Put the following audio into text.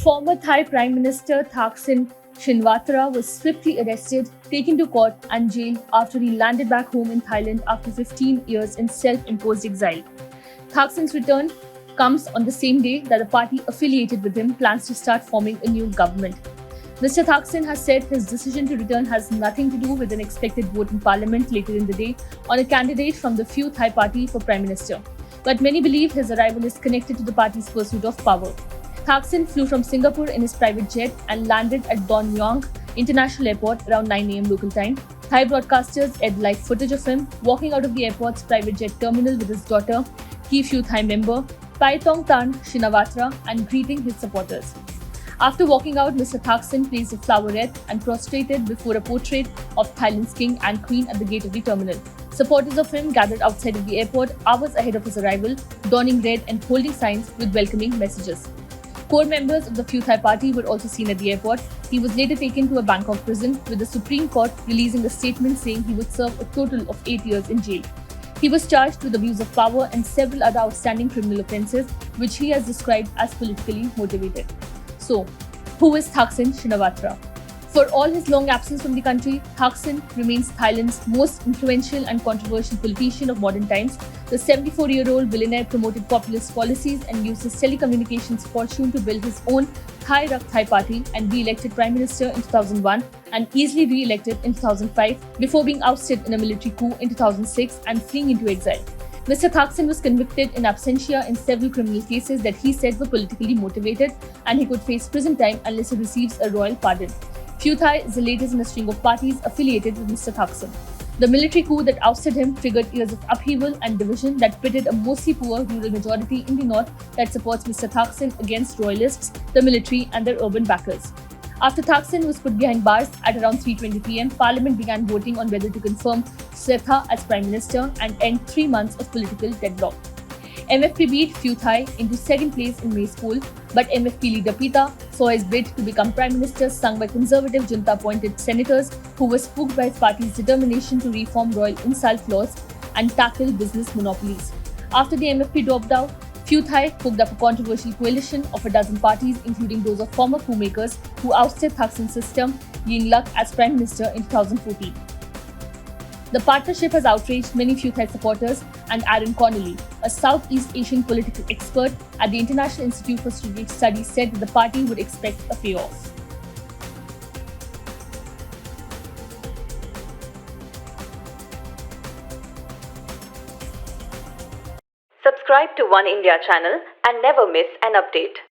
Former Thai Prime Minister Thaksin Shinawatra was swiftly arrested, taken to court, and jailed after he landed back home in Thailand after 15 years in self-imposed exile. Thaksin's return comes on the same day that the party affiliated with him plans to start forming a new government. Mr. Thaksin has said his decision to return has nothing to do with an expected vote in parliament later in the day on a candidate from the Pheu Thai party for Prime Minister. But many believe his arrival is connected to the party's pursuit of power. Thaksin flew from Singapore in his private jet and landed at Don Mueang International Airport around 9 a.m. local time. Thai broadcasters aired live footage of him walking out of the airport's private jet terminal with his daughter, key Pheu Thai member Paitong Tan Shinawatra, and greeting his supporters. After walking out, Mr. Thaksin placed a flowerette and prostrated before a portrait of Thailand's king and queen at the gate of the terminal. Supporters of him gathered outside of the airport hours ahead of his arrival, donning red and holding signs with welcoming messages. Core members of the Pheu Thai party were also seen at the airport. He was later taken to a Bangkok prison, with the Supreme Court releasing a statement saying he would serve a total of 8 years in jail. He was charged with abuse of power and several other outstanding criminal offences, which he has described as politically motivated. So, who is Thaksin Shinawatra? For all his long absence from the country, Thaksin remains Thailand's most influential and controversial politician of modern times. The 74-year-old billionaire promoted populist policies and used his telecommunications fortune to build his own Thai Rak Thai party and re-elected Prime Minister in 2001 and easily re-elected in 2005 before being ousted in a military coup in 2006 and fleeing into exile. Mr. Thaksin was convicted in absentia in several criminal cases that he said were politically motivated, and he could face prison time unless he receives a royal pardon. Pheu Thai is the latest in a string of parties affiliated with Mr. Thaksin. The military coup that ousted him triggered years of upheaval and division that pitted a mostly poor rural majority in the north that supports Mr. Thaksin against royalists, the military, and their urban backers. After Thaksin was put behind bars at around 3:20 p.m., Parliament began voting on whether to confirm Srettha as Prime Minister and end 3 months of political deadlock. MFP beat Pheu Thai into second place in May's poll, but MFP leader Pita saw his bid to become Prime Minister sung by conservative junta-appointed senators who were spooked by his party's determination to reform royal insult laws and tackle business monopolies. After the MFP dropped out, Pheu Thai cooked up a controversial coalition of a dozen parties, including those of former coup makers who ousted Thaksin's sister Yingluck as Prime Minister in 2014. The partnership has outraged many Pheu Thai supporters, and Aaron Connolly, a Southeast Asian political expert at the International Institute for Strategic Studies, said that the party would expect a payoff. Subscribe to One India channel and never miss an update.